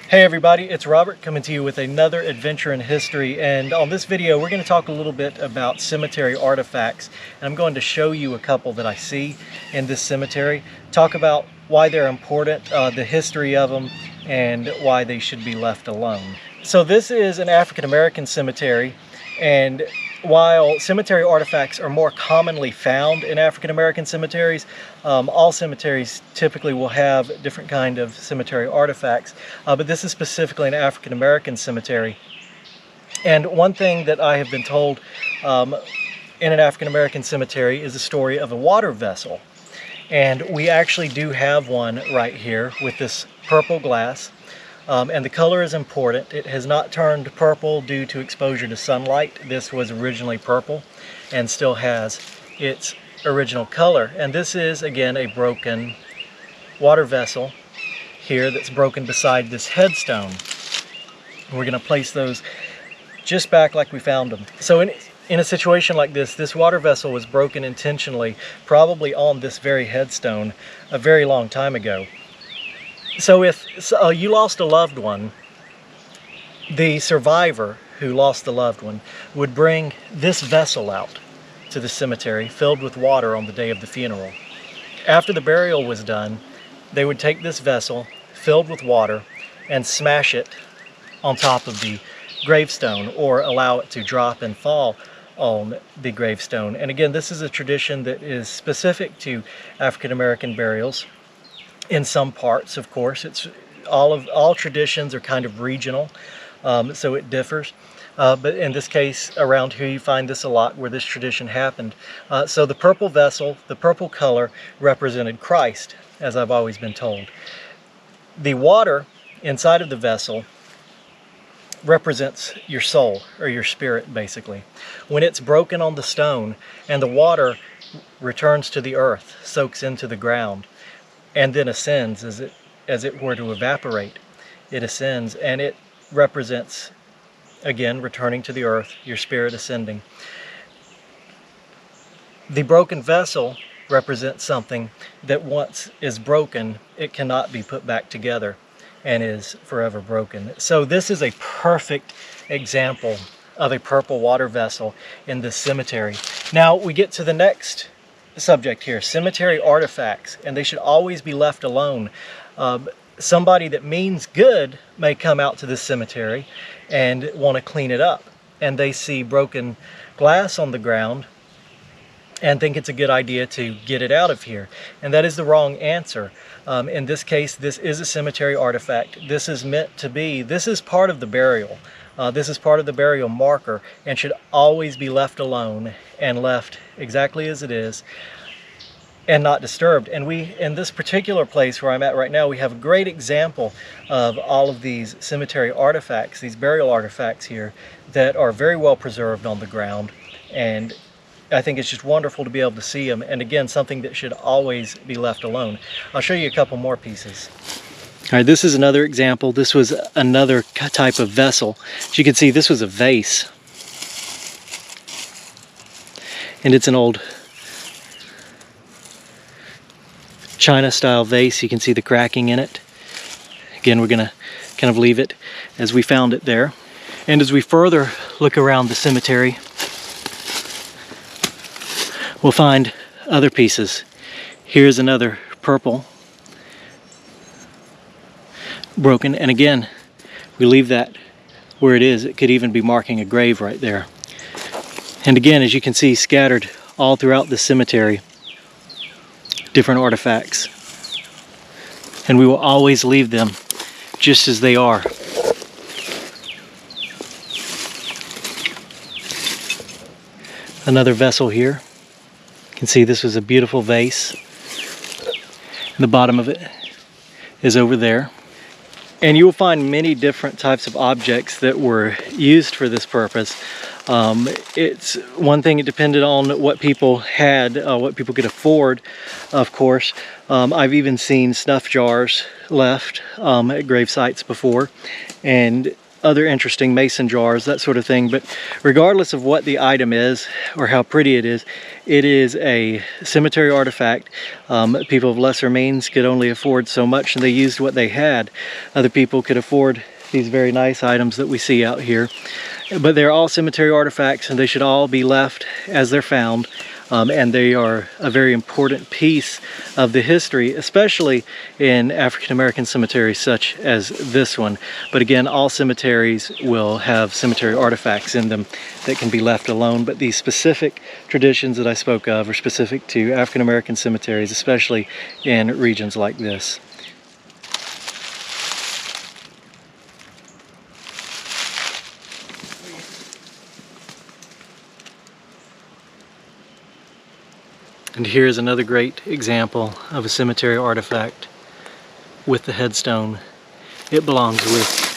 Hey everybody, it's Robert coming to you with another adventure in history, and on this video we're going to talk a little bit about cemetery artifacts, and I'm going to show you a couple that I see in this cemetery, talk about why they're important, the history of them, and why they should be left alone. So this is an African American cemetery, and while cemetery artifacts are more commonly found in African American cemeteries, all cemeteries typically will have different kind of cemetery artifacts, but this is specifically an African American cemetery. And one thing that I have been told in an African American cemetery is the story of a water vessel. And we actually do have one right here with this purple glass. And the color is important. It has not turned purple due to exposure to sunlight. This was originally purple and still has its original color. And this is, again, a broken water vessel here that's broken beside this headstone. We're going to place those just back like we found them. So in a situation like this water vessel was broken intentionally, probably on this very headstone a very long time ago. So if you lost a loved one, the survivor who lost the loved one would bring this vessel out to the cemetery filled with water on the day of the funeral. After the burial was done, they would take this vessel filled with water and smash it on top of the gravestone, or allow it to drop and fall on the gravestone. And again, this is a tradition that is specific to African American burials. In some parts, of course, it's all traditions are kind of regional, so it differs. But in this case, around here you find this a lot where this tradition happened. So the purple vessel, the purple color, represented Christ, as I've always been told. The water inside of the vessel represents your soul, or your spirit, basically. When it's broken on the stone and the water returns to the earth, soaks into the ground, and then ascends as it were to evaporate. It ascends, and it represents, again, returning to the earth, your spirit ascending. The broken vessel represents something that once is broken, it cannot be put back together and is forever broken. So this is a perfect example of a purple water vessel in this cemetery. Now we get to the next subject here, cemetery artifacts, and they should always be left alone. Somebody that means good may come out to this cemetery and want to clean it up, and they see broken glass on the ground and think it's a good idea to get it out of here, and that is the wrong answer. In this case, this is a cemetery artifact. This is meant to be, this is part of the burial. This is part of the burial marker and should always be left alone and left exactly as it is and not disturbed. And in this particular place where I'm at right now, we have a great example of all of these cemetery artifacts, these burial artifacts here, that are very well preserved on the ground. And I think it's just wonderful to be able to see them. And again, something that should always be left alone. I'll show you a couple more pieces. All right, this is another example. This was another type of vessel. As you can see, this was a vase. And it's an old China style vase. You can see the cracking in it. Again, we're gonna kind of leave it as we found it there. And as we further look around the cemetery, we'll find other pieces. Here's another purple, broken, and again, we leave that where it is. It could even be marking a grave right there. And again, as you can see, scattered all throughout the cemetery, different artifacts. And we will always leave them just as they are. Another vessel here. You can see this was a beautiful vase. The bottom of it is over there. And you will find many different types of objects that were used for this purpose. It's one thing, it depended on what people had, what people could afford, of course. I've even seen snuff jars left at grave sites before. And other interesting mason jars, that sort of thing. But regardless of what the item is or how pretty it is a cemetery artifact. People of lesser means could only afford so much, and they used what they had. Other people could afford these very nice items that we see out here. But they're all cemetery artifacts, and they should all be left as they're found. And they are a very important piece of the history, especially in African American cemeteries such as this one. But again, all cemeteries will have cemetery artifacts in them that can be left alone. But these specific traditions that I spoke of are specific to African American cemeteries, especially in regions like this. And here's another great example of a cemetery artifact with the headstone it belongs with.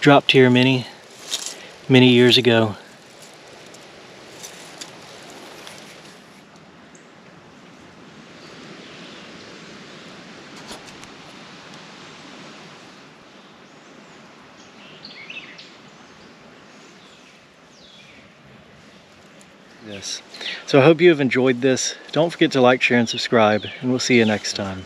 Dropped here many years ago. So I hope you have enjoyed this. Don't forget to like, share, and subscribe, and we'll see you next time.